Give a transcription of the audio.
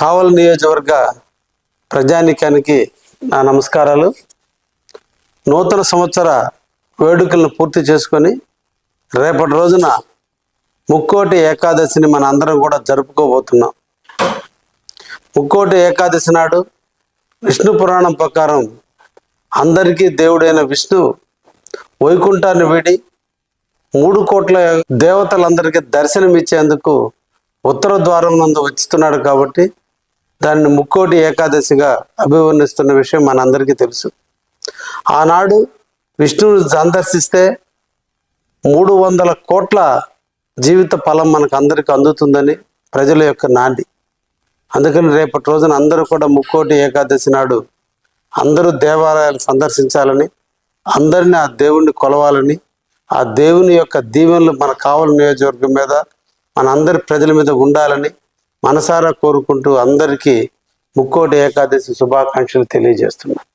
కావలి నియోజకవర్గ ప్రజానీకానికి నా నమస్కారాలు. నూతన సంవత్సర వేడుకలను పూర్తి చేసుకొని రేపటి రోజున ముక్కోటి ఏకాదశిని మన అందరం కూడా జరుపుకోబోతున్నాం. ముక్కోటి ఏకాదశి నాడు విష్ణు పురాణం ప్రకారం అందరికీ దేవుడైన విష్ణు వైకుంఠాన్ని వీడి 3 కోట్ల దేవతలందరికీ దర్శనమిచ్చేందుకు ఉత్తర ద్వారం నందు వచ్చుతున్నాడు. కాబట్టి దాన్ని ముక్కోటి ఏకాదశిగా అభివర్ణిస్తున్న విషయం మనందరికీ తెలుసు. ఆనాడు విష్ణువుని సందర్శిస్తే 300 కోట్ల జీవిత ఫలం మనకు అందరికీ అందుతుందని ప్రజల యొక్క నాంది. అందుకని రేపటి రోజున అందరూ కూడా ముక్కోటి ఏకాదశి నాడు అందరూ దేవాలయాలు సందర్శించాలని, అందరినీ ఆ దేవుణ్ణి కొలవాలని, ఆ దేవుని యొక్క దీవెనలు మన కావలి నియోజకవర్గం మీద, మన అందరి ప్రజల మీద ఉండాలని మనసారా కోరుకుంటూ అందరికీ ముక్కోటి ఏకాదశి శుభాకాంక్షలు తెలియజేస్తున్నాను.